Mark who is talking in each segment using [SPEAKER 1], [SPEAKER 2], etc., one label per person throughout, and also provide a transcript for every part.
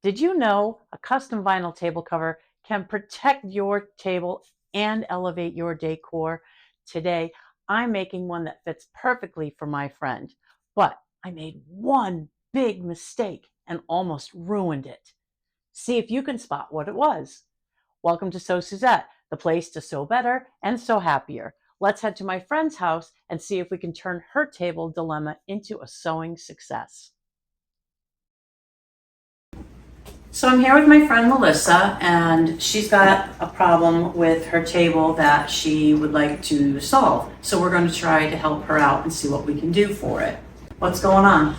[SPEAKER 1] Did you know a custom vinyl table cover can protect your table and elevate your decor? Today, I'm making one that fits perfectly for my friend, but I made one big mistake and almost ruined it. See if you can spot what it was. Welcome to Sew Suzette, the place to sew better and sew happier. Let's head to my friend's house and see if we can turn her table dilemma into a sewing success. So I'm here with my friend Melissa, and she's got a problem with her table that she would like to solve. So we're going to try to help her out and see what we can do for it. What's going on?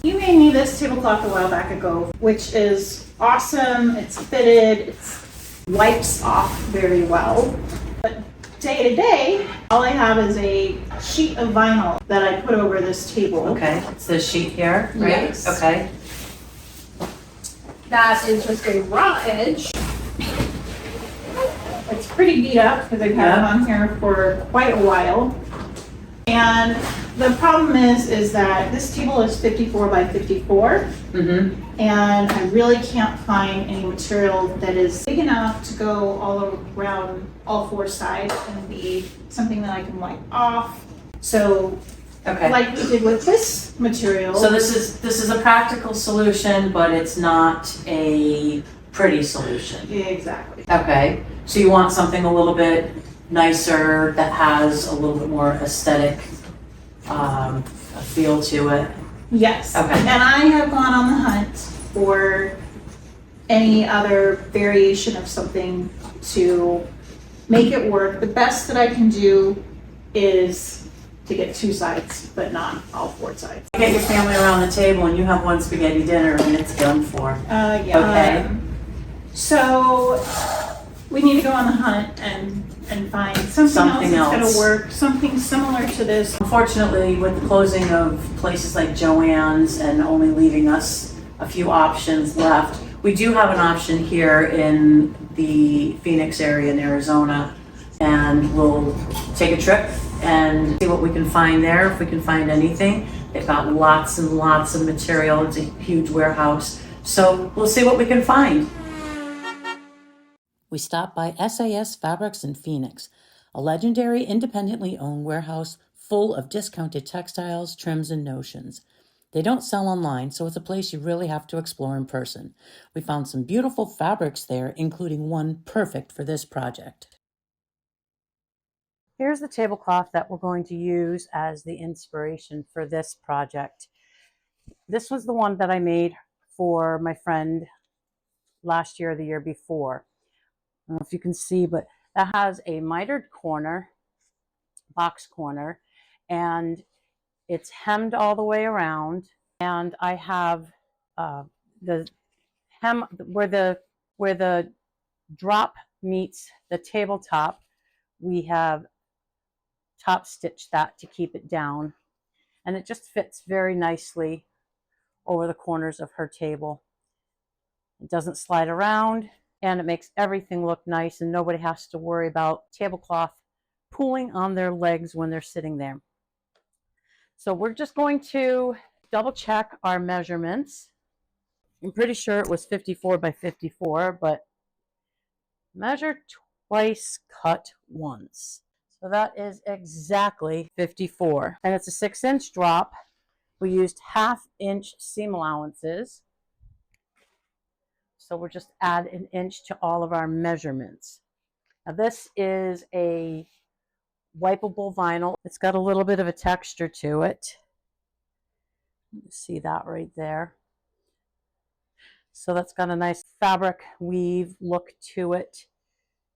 [SPEAKER 2] You made me this tablecloth a while back ago, which is awesome. It's fitted, it wipes off very well. But day to day, all I have is a sheet of vinyl that I put over this table.
[SPEAKER 1] Okay, it's this sheet here, right?
[SPEAKER 2] Yes.
[SPEAKER 1] Okay.
[SPEAKER 2] That is just a raw edge. It's pretty beat up because I've had it on here for quite a while. And the problem is that this table is 54 by 54. And I really can't find any material that is big enough to go all around all four sides and be something that I can wipe off. So like we did with this material.
[SPEAKER 1] So this is a practical solution, but it's not a pretty solution.
[SPEAKER 2] Yeah, exactly.
[SPEAKER 1] Okay. So you want something a little bit nicer that has a little bit more aesthetic feel to it.
[SPEAKER 2] Yes.
[SPEAKER 1] Okay.
[SPEAKER 2] And I have gone on the hunt for any other variation of something to make it work. The best that I can do is to get two sides, but not all four sides.
[SPEAKER 1] Get your family around the table and you have one spaghetti dinner and it's done for.
[SPEAKER 2] Yeah.
[SPEAKER 1] Okay.
[SPEAKER 2] So we need to go on the hunt and find something else that's gonna work, something similar to this.
[SPEAKER 1] Unfortunately, with the closing of places like Joann's and only leaving us a few options left, we do have an option here in the Phoenix area in Arizona, and we'll take a trip and see what we can find there, if we can find anything. They've got lots and lots of material. It's a huge warehouse. So we'll see what we can find. We stopped by SAS Fabrics in Phoenix, a legendary independently owned warehouse full of discounted textiles, trims, and notions. They don't sell online, so it's a place you really have to explore in person. We found some beautiful fabrics there, including one perfect for this project. Here's the tablecloth that we're going to use as the inspiration for this project. This was the one that I made for my friend last year or the year before. I don't know if you can see, but that has a mitered corner, box corner, and it's hemmed all the way around. And I have the hem where the drop meets the tabletop. We have top stitched that to keep it down, and it just fits very nicely over the corners of her table. It doesn't slide around, and it makes everything look nice, and nobody has to worry about tablecloth pulling on their legs when they're sitting there. So we're just going to double check our measurements. I'm pretty sure it was 54 by 54, but measure twice, cut once. So that is exactly 54. And it's a 6-inch drop. We used 1/2-inch seam allowances. So we'll just add 1 inch to all of our measurements. Now this is a wipeable vinyl. It's got a little bit of a texture to it. You see that right there. So that's got a nice fabric weave look to it.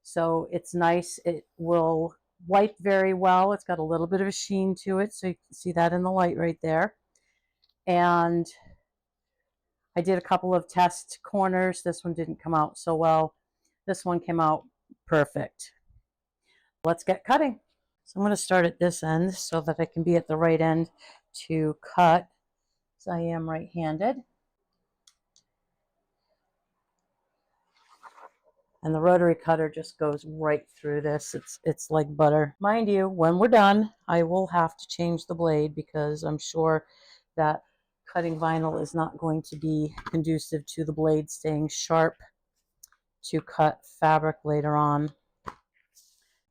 [SPEAKER 1] So it's nice. It will wipe very well. It's got a little bit of a sheen to it. So you can see that in the light right there. And I did a couple of test corners. This one didn't come out so well. This one came out perfect. Let's get cutting. So I'm going to start at this end so that I can be at the right end to cut, as I am right-handed. And the rotary cutter just goes right through this. It's like butter. Mind you, when we're done, I will have to change the blade because I'm sure that cutting vinyl is not going to be conducive to the blade staying sharp to cut fabric later on.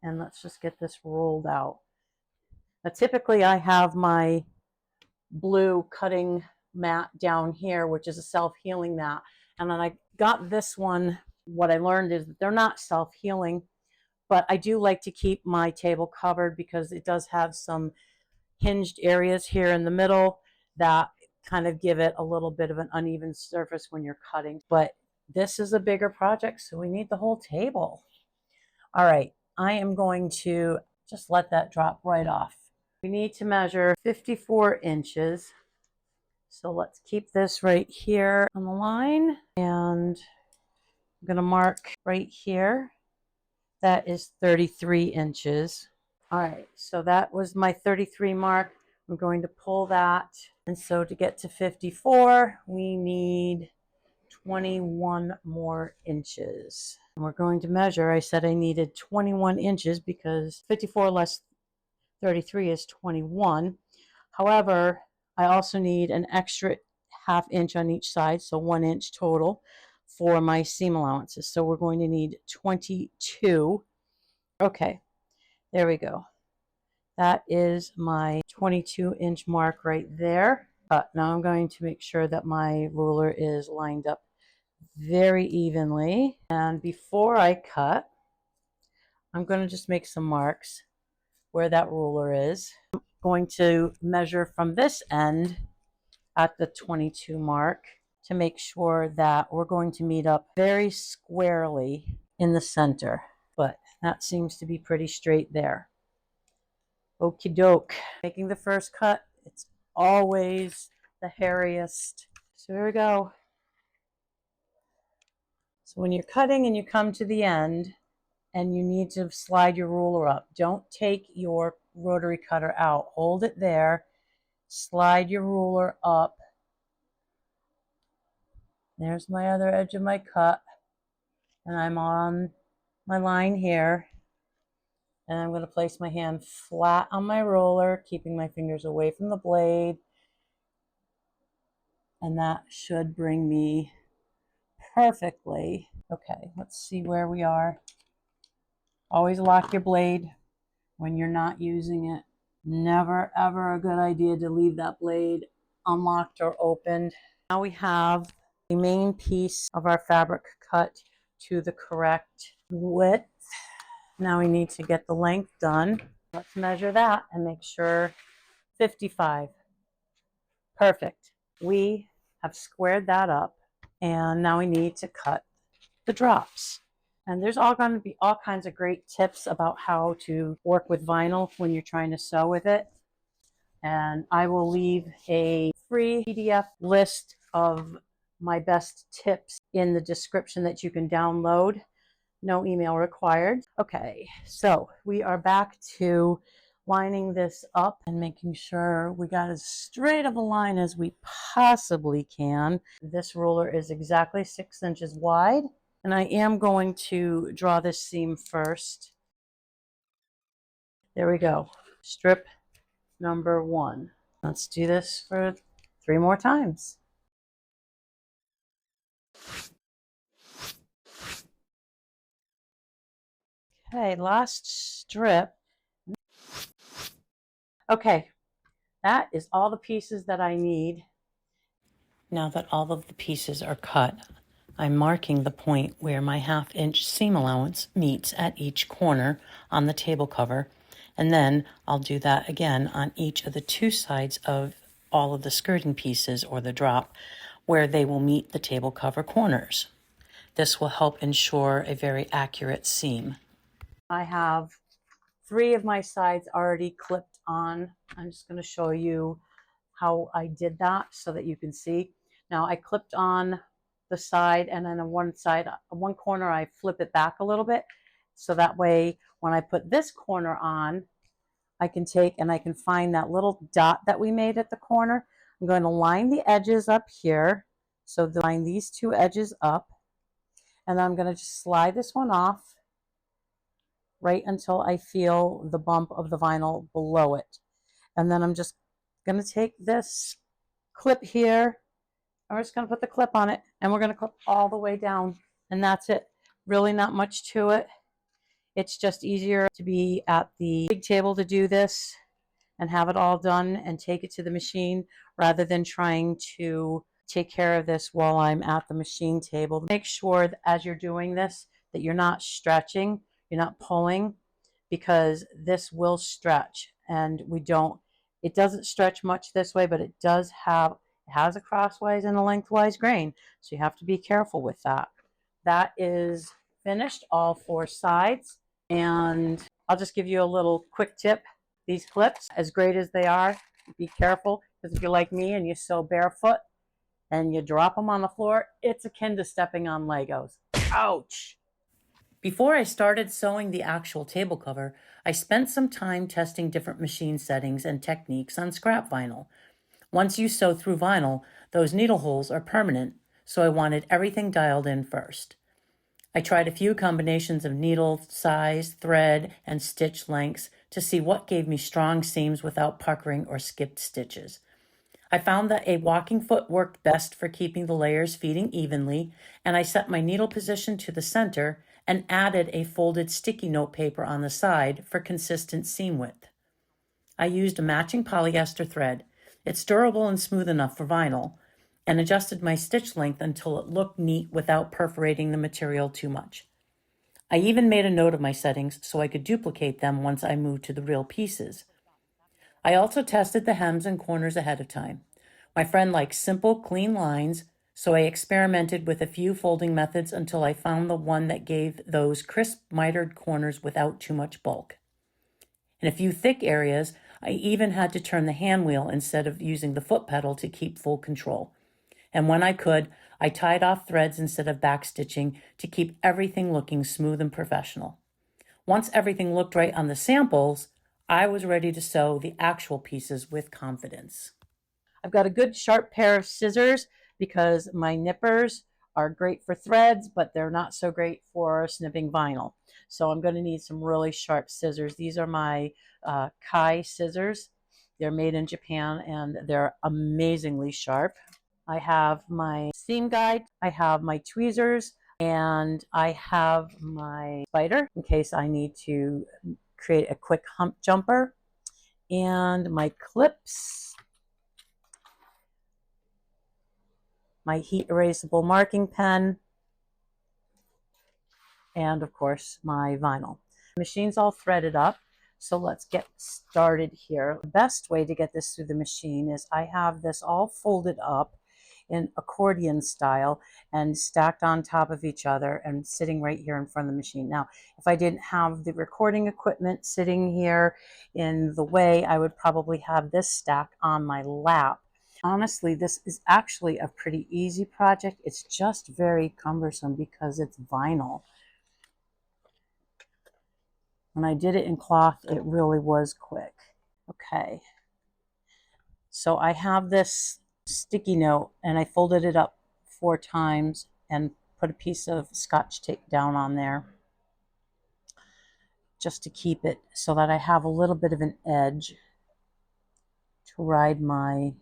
[SPEAKER 1] And let's just get this rolled out. Now, typically I have my blue cutting mat down here, which is a self-healing mat. And then I got this one. What I learned is that they're not self-healing, but I do like to keep my table covered because it does have some hinged areas here in the middle that kind of give it a little bit of an uneven surface when you're cutting. But this is a bigger project, so we need the whole table. All right, I am going to just let that drop right off. We need to measure 54 inches. So let's keep this right here on the line, and I'm going to mark right here. That is 33 inches. All right, so that was my 33 mark. I'm going to pull that. And so to get to 54, we need 21 more inches. And we're going to measure. I said I needed 21 inches because 54 less 33 is 21. However, I also need an extra ½ inch on each side, so 1 inch total for my seam allowances. So we're going to need 22. Okay, there we go. That is my 22-inch mark right there. Now I'm going to make sure that my ruler is lined up very evenly. And before I cut, I'm going to just make some marks where that ruler is. I'm going to measure from this end at the 22 mark to make sure that we're going to meet up very squarely in the center. But that seems to be pretty straight there. Okie doke. Making the first cut, it's always the hairiest. So here we go. So when you're cutting and you come to the end and you need to slide your ruler up, don't take your rotary cutter out. Hold it there. Slide your ruler up. There's my other edge of my cut. And I'm on my line here. And I'm going to place my hand flat on my roller, keeping my fingers away from the blade. And that should bring me perfectly. Okay, let's see where we are. Always lock your blade when you're not using it. Never, ever a good idea to leave that blade unlocked or opened. Now we have the main piece of our fabric cut to the correct width. Now we need to get the length done. Let's measure that and make sure 55. Perfect. We have squared that up, and now we need to cut the drops. And there's all going to be all kinds of great tips about how to work with vinyl when you're trying to sew with it. And I will leave a free PDF list of my best tips in the description that you can download. No email required. Okay, so we are back to lining this up and making sure we got as straight of a line as we possibly can. This ruler is exactly 6 inches wide, and I am going to draw this seam first. There we go. Strip number 1. Let's do this for 3 more times. Okay, last strip. Okay, that is all the pieces that I need. Now that all of the pieces are cut, I'm marking the point where my ½ inch seam allowance meets at each corner on the table cover, and then I'll do that again on each of the 2 sides of all of the skirting pieces or the drop where they will meet the table cover corners. This will help ensure a very accurate seam. I have 3 of my sides already clipped on. I'm just going to show you how I did that so that you can see. Now I clipped on the side, and then on one corner I flip it back a little bit, so that way when I put this corner on, I can take and I can find that little dot that we made at the corner. I'm going to line the edges up here, so line these 2 edges up, and I'm going to just slide this one off right until I feel the bump of the vinyl below it. And then I'm just going to take this clip here. I'm just going to put the clip on it, and we're going to clip all the way down, and that's it. Really not much to it. It's just easier to be at the big table to do this and have it all done and take it to the machine rather than trying to take care of this while I'm at the machine table. Make sure that as you're doing this that you're not stretching, you're not pulling, because this will stretch, and it doesn't stretch much this way, but it has a crosswise and a lengthwise grain, so you have to be careful with that. That is finished, all 4 sides, and I'll just give you a little quick tip. These clips, as great as they are, be careful, because if you're like me and you sew barefoot and you drop them on the floor, it's akin to stepping on Legos. Ouch! Before I started sewing the actual table cover, I spent some time testing different machine settings and techniques on scrap vinyl. Once you sew through vinyl, those needle holes are permanent, so I wanted everything dialed in first. I tried a few combinations of needle size, thread, and stitch lengths to see what gave me strong seams without puckering or skipped stitches. I found that a walking foot worked best for keeping the layers feeding evenly, and I set my needle position to the center and added a folded sticky note paper on the side for consistent seam width. I used a matching polyester thread. It's durable and smooth enough for vinyl, and adjusted my stitch length until it looked neat without perforating the material too much. I even made a note of my settings so I could duplicate them once I moved to the real pieces. I also tested the hems and corners ahead of time. My friend likes simple, clean lines, so I experimented with a few folding methods until I found the one that gave those crisp mitered corners without too much bulk. In a few thick areas, I even had to turn the hand wheel instead of using the foot pedal to keep full control. And when I could, I tied off threads instead of backstitching to keep everything looking smooth and professional. Once everything looked right on the samples, I was ready to sew the actual pieces with confidence. I've got a good sharp pair of scissors because my nippers are great for threads, but they're not so great for snipping vinyl. So I'm going to need some really sharp scissors. These are my Kai scissors. They're made in Japan and they're amazingly sharp. I have my seam guide, I have my tweezers, and I have my spider in case I need to create a quick hump jumper, and my clips, my heat erasable marking pen, and of course my vinyl. The machine's all threaded up, so let's get started here. The best way to get this through the machine is I have this all folded up in accordion style and stacked on top of each other and sitting right here in front of the machine. Now, if I didn't have the recording equipment sitting here in the way, I would probably have this stacked on my lap. Honestly, this is actually a pretty easy project. It's just very cumbersome because it's vinyl. When I did it in cloth, it really was quick. Okay. So I have this sticky note and I folded it up 4 times and put a piece of Scotch tape down on there just to keep it so that I have a little bit of an edge to ride my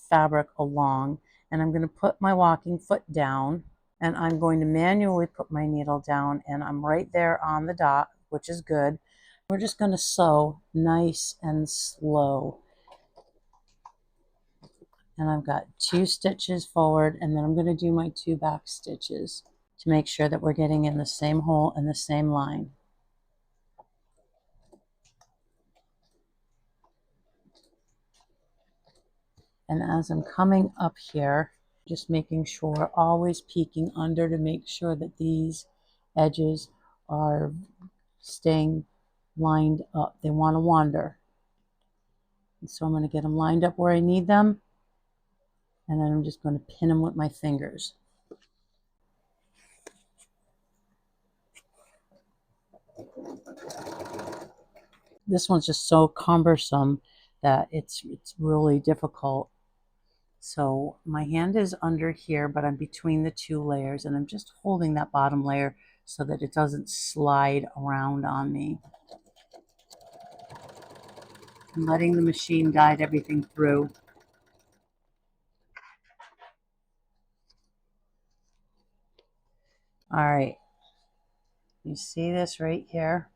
[SPEAKER 1] fabric along. And I'm going to put my walking foot down and I'm going to manually put my needle down, and I'm right there on the dot, which is good. We're just going to sew nice and slow. And I've got 2 stitches forward, and then I'm going to do my 2 back stitches to make sure that we're getting in the same hole and the same line. And as I'm coming up here, just making sure, always peeking under to make sure that these edges are staying lined up. They want to wander. And so I'm going to get them lined up where I need them. And then I'm just going to pin them with my fingers. This one's just so cumbersome that it's really difficult. So my hand is under here, but I'm between the 2 layers, and I'm just holding that bottom layer so that it doesn't slide around on me. I'm letting the machine guide everything through. All right, you see this right here?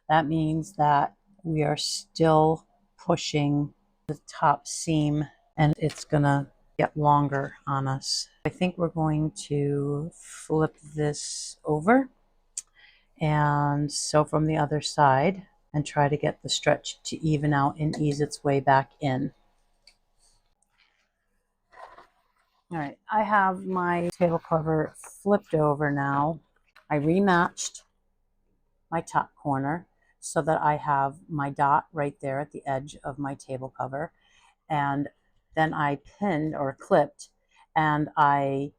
[SPEAKER 1] That means that we are still pushing the top seam and it's gonna get longer on us. I think we're going to flip this over and sew from the other side and try to get the stretch to even out and ease its way back in. All right, I have my table cover flipped over now. I rematched my top corner so that I have my dot right there at the edge of my table cover. And then I pinned or clipped and I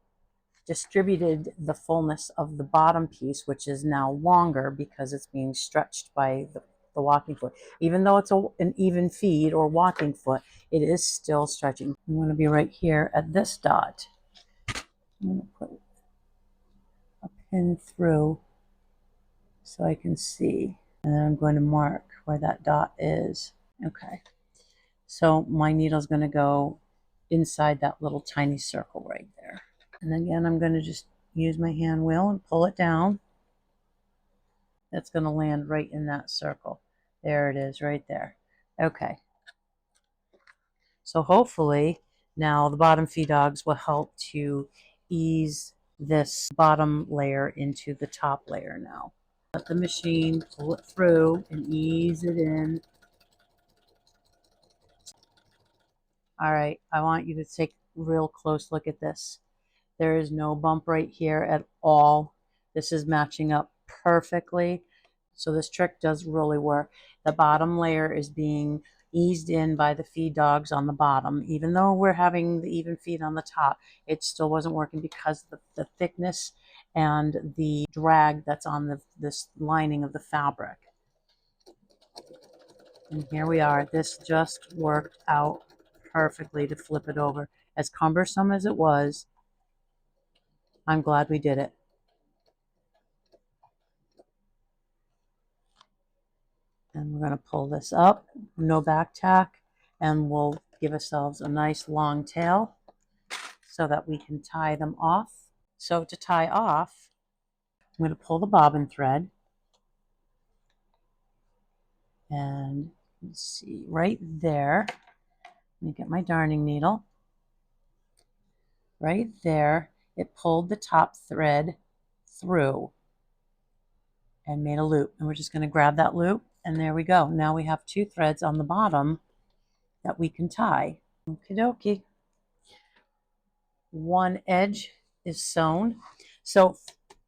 [SPEAKER 1] distributed the fullness of the bottom piece, which is now longer because it's being stretched by the walking foot. Even though it's an even feed or walking foot, it is still stretching. I'm going to be right here at this dot. I'm going to put a pin through so I can see. And then I'm going to mark where that dot is. Okay. So my needle is going to go inside that little tiny circle right there. And again, I'm going to just use my hand wheel and pull it down. That's going to land right in that circle. There it is right there. Okay. So hopefully now the bottom feed dogs will help to ease this bottom layer into the top layer now. Let the machine pull it through and ease it in. All right, I want you to take a real close look at this. There is no bump right here at all. This is matching up perfectly. So this trick does really work. The bottom layer is being eased in by the feed dogs on the bottom. Even though we're having the even feed on the top, it still wasn't working because of the thickness and the drag that's on this lining of the fabric. And here we are. This just worked out perfectly to flip it over. As cumbersome as it was, I'm glad we did it. And we're going to pull this up, no back tack, and we'll give ourselves a nice long tail so that we can tie them off. So to tie off, I'm going to pull the bobbin thread and let's see, right there, let me get my darning needle. Right there, it pulled the top thread through and made a loop. And we're just going to grab that loop and there we go. Now we have two threads on the bottom that we can tie. Okie dokie. One edge is sewn. So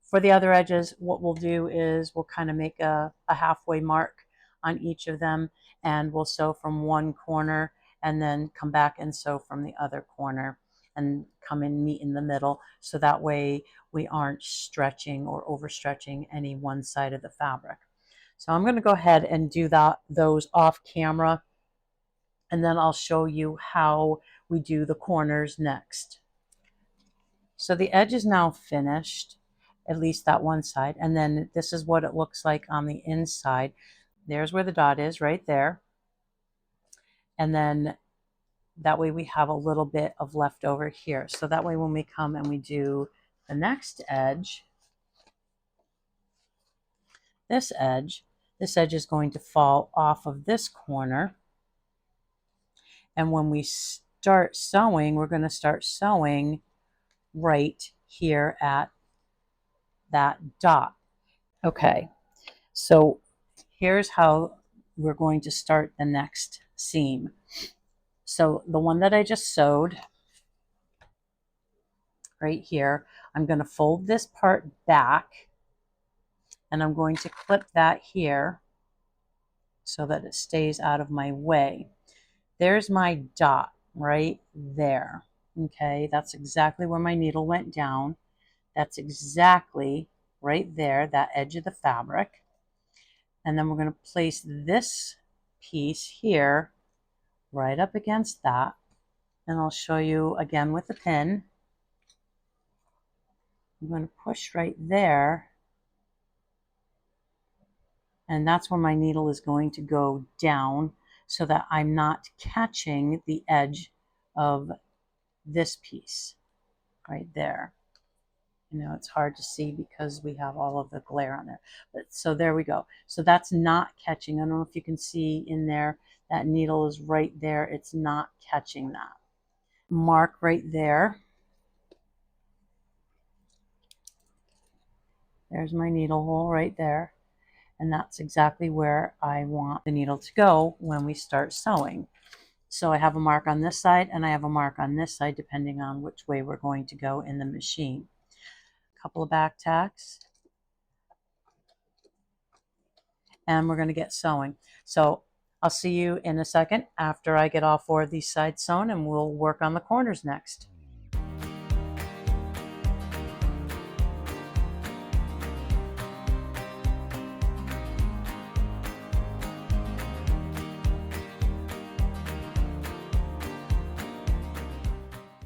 [SPEAKER 1] for the other edges, what we'll do is we'll kind of make a halfway mark on each of them and we'll sew from one corner and then come back and sew from the other corner and come and meet in the middle. So that way we aren't stretching or overstretching any one side of the fabric. So I'm going to go ahead and do those off camera and then I'll show you how we do the corners next. So the edge is now finished, at least that one side. And then this is what it looks like on the inside. There's where the dot is right there. And then that way we have a little bit of leftover here. So that way when we come and we do the next edge, this edge is going to fall off of this corner. And when we start sewing, we're going to start sewing right here at that dot. Okay, so here's how we're going to start the next seam. So the one that I just sewed right here, I'm going to fold this part back and I'm going to clip that here so that it stays out of my way. There's my dot right there. Okay, that's exactly where my needle went down. That's exactly right there, that edge of the fabric. And then we're going to place this piece here right up against that. And I'll show you again with the pin. I'm going to push right there. And that's where my needle is going to go down so that I'm not catching the edge of this piece right there. You know, it's hard to see because we have all of the glare on there. But so there we go. So that's not catching. I don't know if you can see in there, that needle is right there. It's not catching that. Mark right there. There's my needle hole right there. And that's exactly where I want the needle to go when we start sewing. So I have a mark on this side and I have a mark on this side, depending on which way we're going to go in the machine. A couple of back tacks. And we're going to get sewing. So I'll see you in a second after I get all 4 of these sides sewn, and we'll work on the corners next.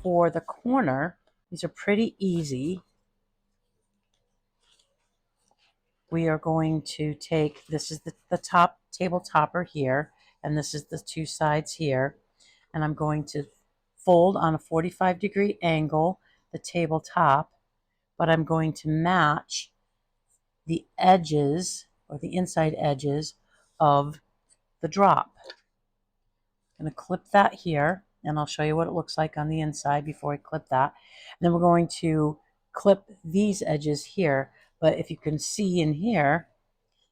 [SPEAKER 1] For the corner, these are pretty easy. We are going to take, this is the top table topper here, and this is the 2 sides here, and I'm going to fold on a 45-degree angle the tabletop, but I'm going to match the edges, or the inside edges, of the drop. I'm going to clip that here, and I'll show you what it looks like on the inside before I clip that. And then we're going to clip these edges here, but if you can see in here,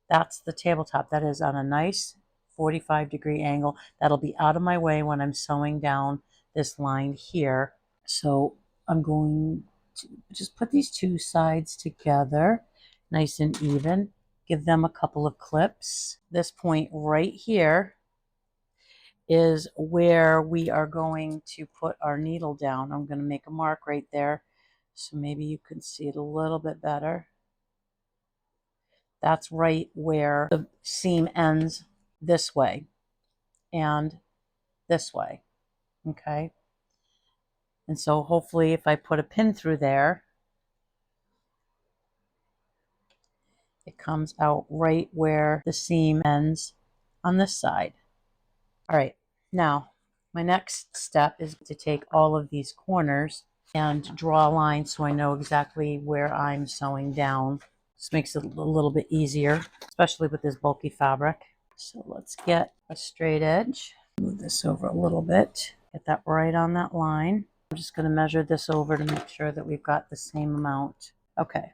[SPEAKER 1] that's the tabletop. That is on a nice 45-degree angle. That'll be out of my way when I'm sewing down this line here. So I'm going to just put these 2 sides together, nice and even. Give them a couple of clips. This point right here is where we are going to put our needle down. I'm going to make a mark right there, so maybe you can see it a little bit better. That's right where the seam ends, this way and this way. Okay. And so hopefully if I put a pin through there, it comes out right where the seam ends on this side. All right. Now, my next step is to take all of these corners and draw a line so I know exactly where I'm sewing down. This makes it a little bit easier, especially with this bulky fabric. So let's get a straight edge. Move this over a little bit. Get that right on that line. I'm just going to measure this over to make sure that we've got the same amount. Okay.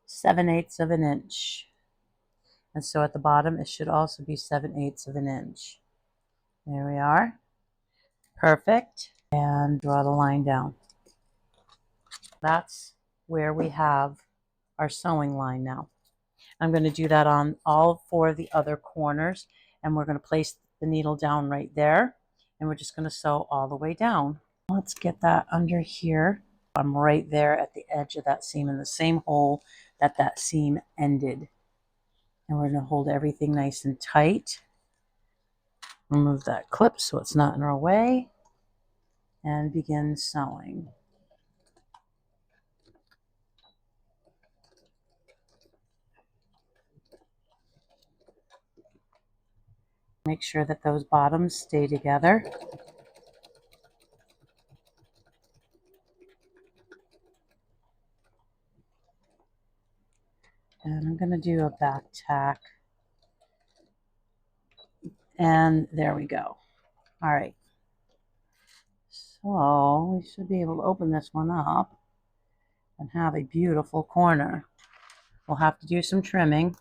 [SPEAKER 1] 7/8 of an inch. And so at the bottom, it should also be 7/8 of an inch. There we are. Perfect. And draw the line down. That's where we have our sewing line now. I'm going to do that on all 4 of the other corners, and we're going to place the needle down right there, and we're just going to sew all the way down. Let's get that under here. I'm right there at the edge of that seam in the same hole that that seam ended. And we're going to hold everything nice and tight. Remove that clip so it's not in our way, and begin sewing. Make sure that those bottoms stay together. And I'm going to do a back tack. And there we go. All right. So we should be able to open this one up and have a beautiful corner. We'll have to do some trimming.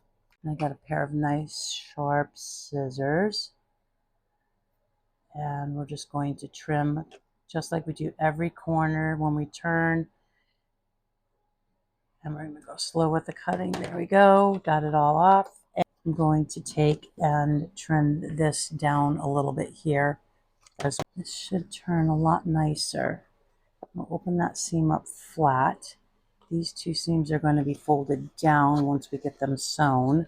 [SPEAKER 1] I got a pair of nice sharp scissors. And we're just going to trim just like we do every corner when we turn. And we're going to go slow with the cutting. There we go. Got it all off. And I'm going to take and trim this down a little bit here, because this should turn a lot nicer. We'll open that seam up flat. These 2 seams are going to be folded down once we get them sewn.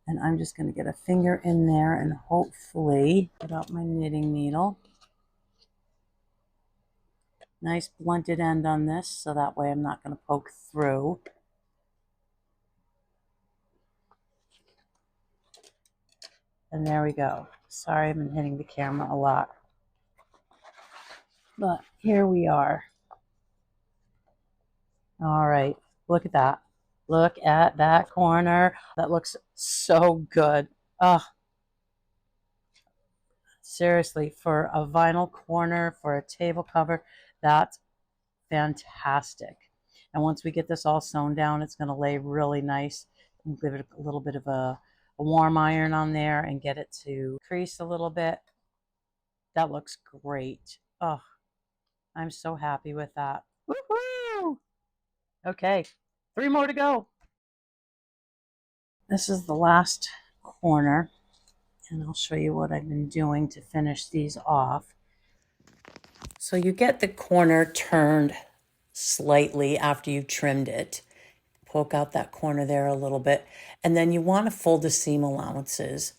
[SPEAKER 1] And I'm just going to get a finger in there and hopefully get out my knitting needle. Nice blunted end on this, so that way I'm not going to poke through. And there we go. Sorry, I've been hitting the camera a lot. But here we are. All right, look at that. Look at that corner. That looks so good. Oh, seriously, for a vinyl corner, for a table cover, that's fantastic. And once we get this all sewn down, it's going to lay really nice. We'll give it a little bit of a warm iron on there and get it to crease a little bit. That looks great. Oh, I'm so happy with that. Woohoo! Okay, 3 more to go. This is the last corner, and I'll show you what I've been doing to finish these off. So you get the corner turned slightly after you've trimmed it. Poke out that corner there a little bit, and then you want to fold the seam allowances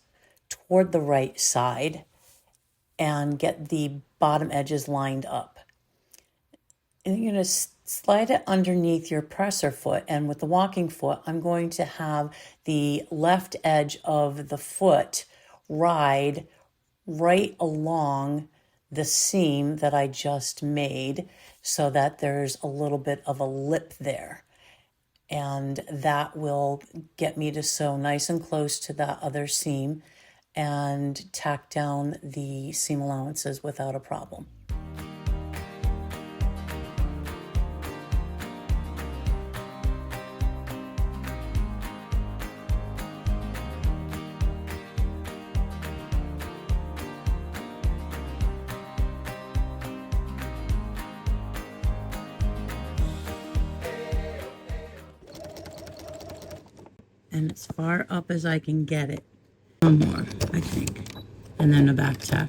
[SPEAKER 1] toward the right side and get the bottom edges lined up. And you're going to slide it underneath your presser foot, and with the walking foot, I'm going to have the left edge of the foot ride right along the seam that I just made so that there's a little bit of a lip there. And that will get me to sew nice and close to that other seam and tack down the seam allowances without a problem. And as far up as I can get it. One more, I think. And then a back tack.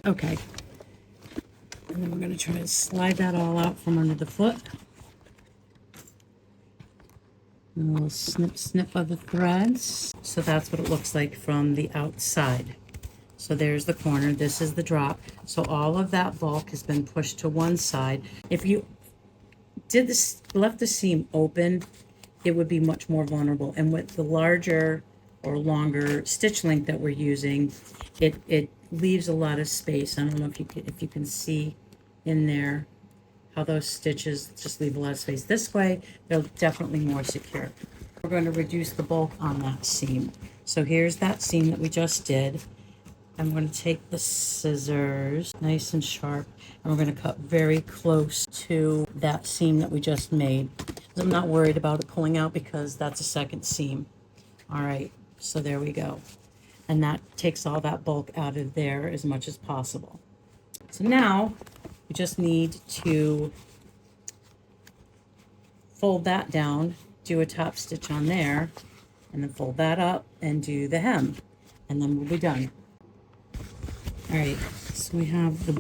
[SPEAKER 1] Okay. And then we're going to try to slide that all out from under the foot. And a little snip, snip of the threads. So that's what it looks like from the outside. So there's the corner, this is the drop. So all of that bulk has been pushed to one side. If you did this, left the seam open, it would be much more vulnerable. And with the larger or longer stitch length that we're using, it leaves a lot of space. I don't know if you can see in there how those stitches just leave a lot of space. This way, they're definitely more secure. We're going to reduce the bulk on that seam. So here's that seam that we just did. I'm going to take the scissors, nice and sharp, and we're going to cut very close to that seam that we just made. I'm not worried about it pulling out because that's a second seam. All right, so there we go. And that takes all that bulk out of there as much as possible. So now we just need to fold that down, do a top stitch on there, and then fold that up and do the hem, and then we'll be done. All right, so we have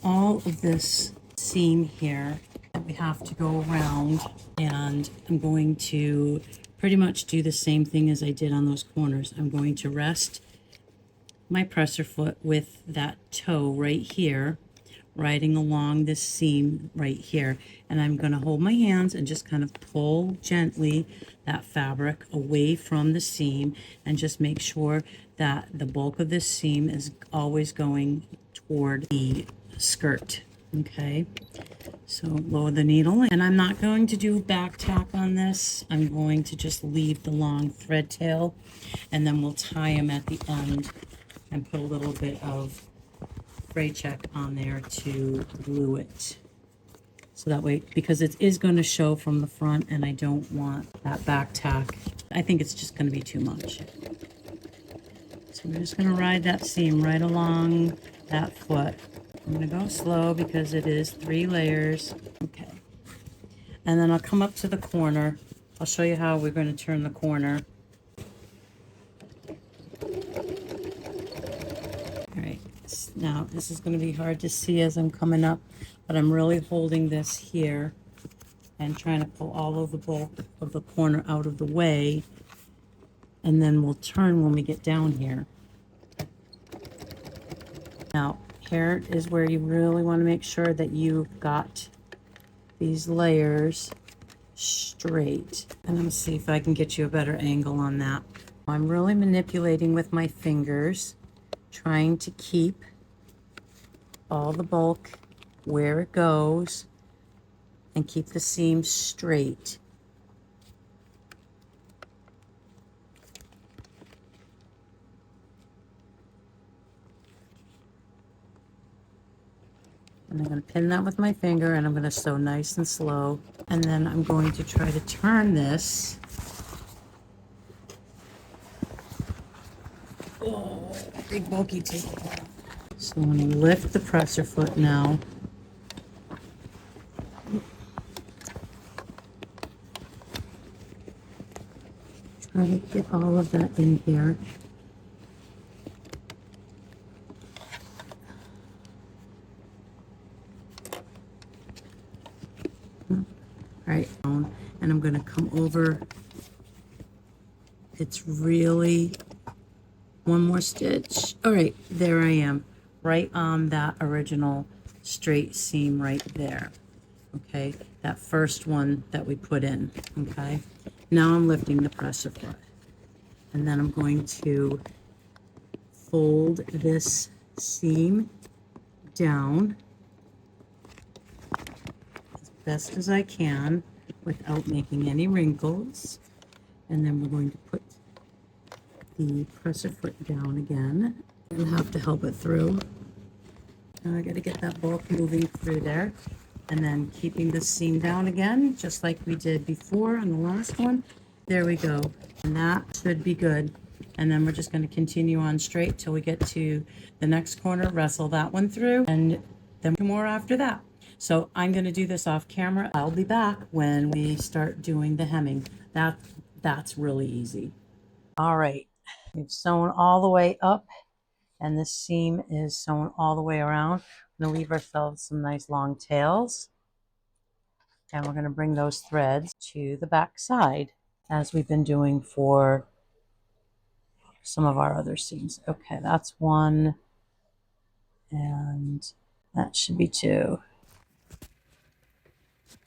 [SPEAKER 1] all of this seam here that we have to go around, and I'm going to pretty much do the same thing as I did on those corners. I'm going to rest my presser foot with that toe right here, riding along this seam right here, and I'm going to hold my hands and just kind of pull gently that fabric away from the seam and just make sure that the bulk of this seam is always going toward the skirt. Okay, so lower the needle, and I'm not going to do back tack on this. I'm going to just leave the long thread tail, and then we'll tie them at the end and put a little bit of fray check on there to glue it. So that way, because it is going to show from the front and I don't want that back tack. I think it's just going to be too much. So we're just going to ride that seam right along that foot. I'm going to go slow because it is 3 layers. Okay. And then I'll come up to the corner. I'll show you how we're going to turn the corner. All right. Now, this is going to be hard to see as I'm coming up, but I'm really holding this here and trying to pull all of the bulk of the corner out of the way, and then we'll turn when we get down here. Now, here is where you really want to make sure that you've got these layers straight. And I'm going to see if I can get you a better angle on that. I'm really manipulating with my fingers, trying to keep all the bulk where it goes and keep the seam straight. And I'm going to pin that with my finger, and I'm going to sew nice and slow. And then I'm going to try to turn this. Oh, big bulky table. So I'm going to lift the presser foot now. Try to get all of that in here. Right, and I'm going to come over. It's really one more stitch. All right, there I am, right on that original straight seam right there. Okay, that first one that we put in. Okay, now I'm lifting the presser foot, and then I'm going to fold this seam down as best as I can without making any wrinkles. And then we're going to put the presser foot down again. I'll have to help it through. Now I got to get that bulk moving through there. And then keeping the seam down again, just like we did before on the last one. There we go. And that should be good. And then we're just going to continue on straight till we get to the next corner, wrestle that one through, and then 2 more after that. So I'm going to do this off camera. I'll be back when we start doing the hemming. That's really easy. All right, we've sewn all the way up, and this seam is sewn all the way around. We're going to leave ourselves some nice long tails, and we're going to bring those threads to the back side, as we've been doing for some of our other seams. Okay, that's 1, and that should be 2.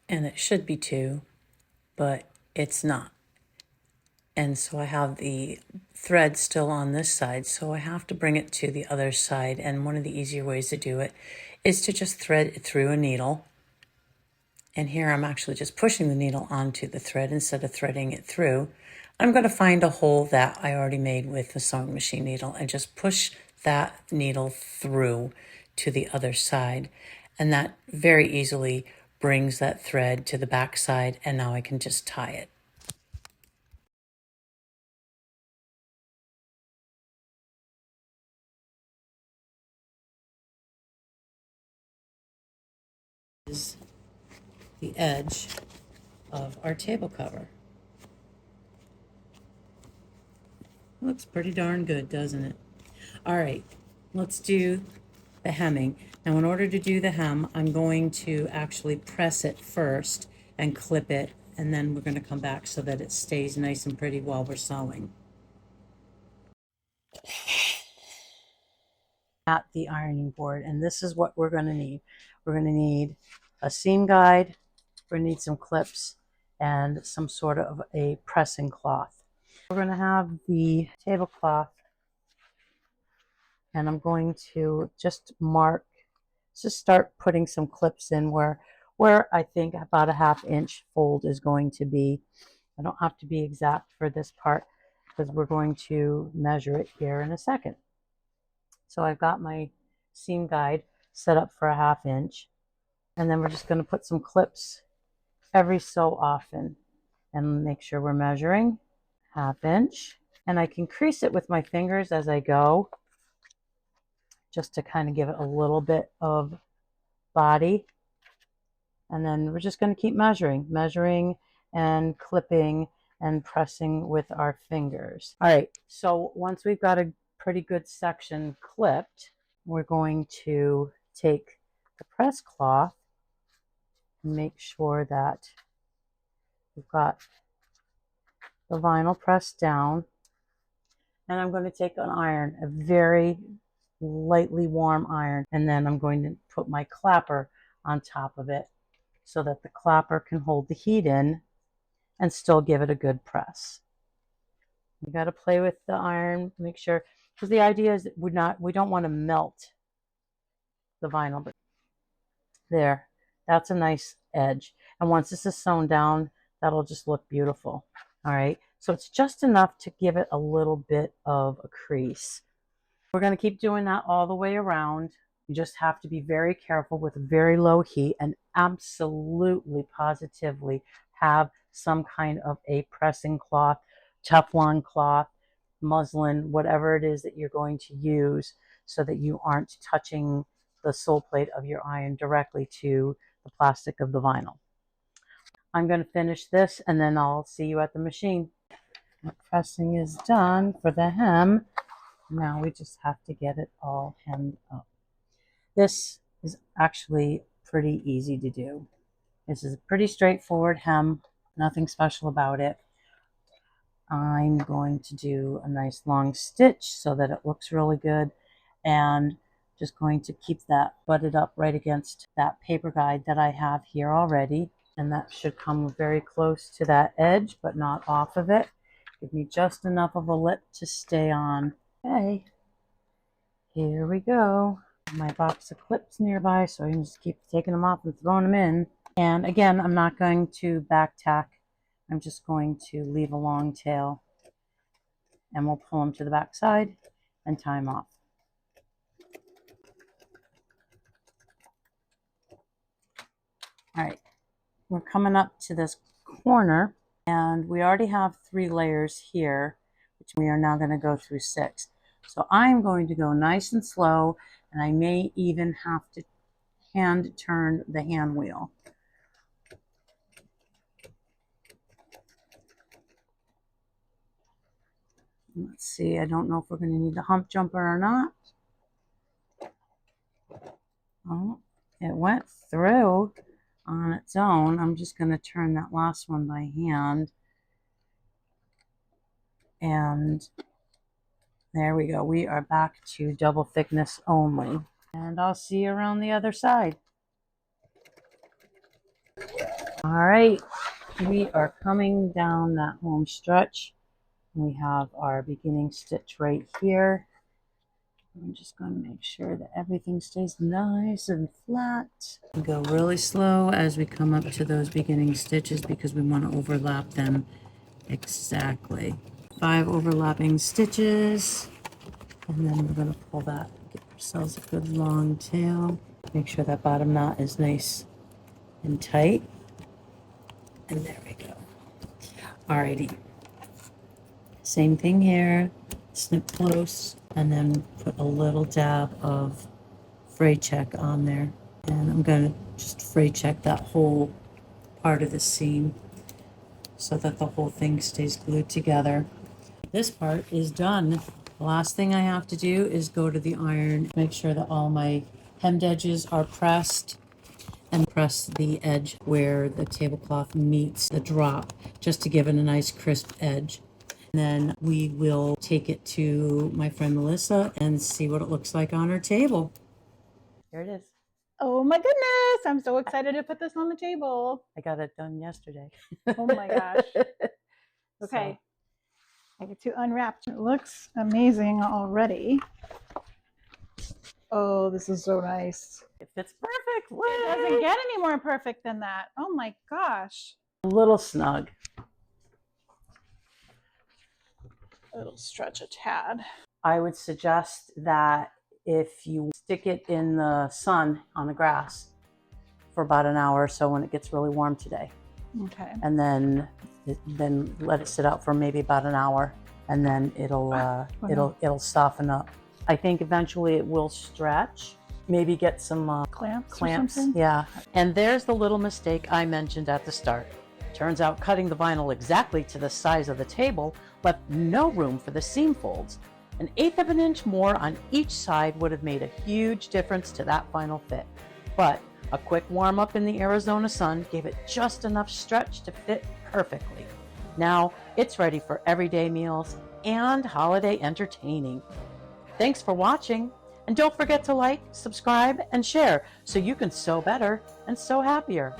[SPEAKER 1] And it should be 2, but it's not. And so I have the thread still on this side, so I have to bring it to the other side. And one of the easier ways to do it is to just thread it through a needle. And here I'm actually just pushing the needle onto the thread instead of threading it through. I'm going to find a hole that I already made with the sewing machine needle and just push that needle through to the other side. And that very easily brings that thread to the back side, and now I can just tie it. Is the edge of our table cover. Looks pretty darn good, doesn't it? All right, let's do the hemming. Now, in order to do the hem, I'm going to actually press it first and clip it, and then we're going to come back so that it stays nice and pretty while we're sewing. At the ironing board, and this is what we're going to need. We're going to need a seam guide, we're going to need some clips, and some sort of a pressing cloth. We're going to have the tablecloth, and I'm going to just start putting some clips in where I think about a 1/2 inch fold is going to be. I don't have to be exact for this part because we're going to measure it here in a second. So I've got my seam guide set up for a 1/2 inch, and then we're just going to put some clips every so often and make sure we're measuring 1/2 inch. And I can crease it with my fingers as I go, just to kind of give it a little bit of body. And then we're just going to keep measuring and clipping and pressing with our fingers. All right, so once we've got a pretty good section clipped, we're going to take the press cloth and make sure that we've got the vinyl pressed down. And I'm going to take an iron, a very lightly warm iron, and then I'm going to put my clapper on top of it so that the clapper can hold the heat in and still give it a good press. You got to play with the iron, make sure, because the idea is that we don't want to melt the vinyl. But there, that's a nice edge. And once this is sewn down, that'll just look beautiful. All right, so it's just enough to give it a little bit of a crease. We're going to keep doing that all the way around. You just have to be very careful with very low heat and absolutely positively have some kind of a pressing cloth, Teflon cloth, muslin, whatever it is that you're going to use, so that you aren't touching the sole plate of your iron directly to the plastic of the vinyl. I'm going to finish this and then I'll see you at the machine. The pressing is done for the hem. Now we just have to get it all hemmed up. This is actually pretty easy to do. This is a pretty straightforward hem, nothing special about it. I'm going to do a nice long stitch so that it looks really good, and just going to keep that butted up right against that paper guide that I have here already, and that should come very close to that edge but not off of it. Give me just enough of a lip to stay on. Okay, here we go. My box of clips nearby, so I can just keep taking them off and throwing them in. And again, I'm not going to back tack. I'm just going to leave a long tail, and we'll pull them to the back side and tie them off. All right, we're coming up to this corner, and we already have 3 layers here, which we are now going to go through 6. So I'm going to go nice and slow, and I may even have to hand turn the hand wheel. Let's see, I don't know if we're going to need the hump jumper or not. Oh, it went through on its own. I'm just going to turn that last one by hand. And there we go. We are back to double thickness only. And I'll see you around the other side. All right, we are coming down that home stretch. We have our beginning stitch right here. I'm just going to make sure that everything stays nice and flat. Go really slow as we come up to those beginning stitches because we want to overlap them exactly. 5 overlapping stitches, and then we're going to pull that, get ourselves a good long tail. Make sure that bottom knot is nice and tight. And there we go. Alrighty. Same thing here. Snip close, and then put a little dab of fray check on there. And I'm going to just fray check that whole part of the seam so that the whole thing stays glued together. This part is done. The last thing I have to do is go to the iron, make sure that all my hemmed edges are pressed, and press the edge where the tablecloth meets the drop, just to give it a nice crisp edge. And then we will take it to my friend Melissa and see what it looks like on her table. Here it is.
[SPEAKER 2] Oh my goodness, I'm so excited to put this on the table.
[SPEAKER 1] I got it done yesterday.
[SPEAKER 2] Oh my gosh. Okay, I get to unwrap. It looks amazing already. Oh, this is so nice.
[SPEAKER 1] It fits perfect.
[SPEAKER 2] It doesn't get any more perfect than that. Oh my gosh.
[SPEAKER 1] A little snug.
[SPEAKER 2] It'll stretch a tad.
[SPEAKER 1] I would suggest that if you stick it in the sun on the grass for about an hour or so when it gets really warm today.
[SPEAKER 2] Okay.
[SPEAKER 1] And then let it sit out for maybe about an hour, and then it'll soften up. I think eventually it will stretch. Maybe get some
[SPEAKER 2] Clamps.
[SPEAKER 1] Yeah. And there's the little mistake I mentioned at the start. Turns out cutting the vinyl exactly to the size of the table left no room for the seam folds. 1/8 of an inch more on each side would have made a huge difference to that final fit. But a quick warm up in the Arizona sun gave it just enough stretch to fit perfectly. Now it's ready for everyday meals and holiday entertaining. Thanks for watching, and don't forget to like, subscribe, and share so you can sew better and sew happier.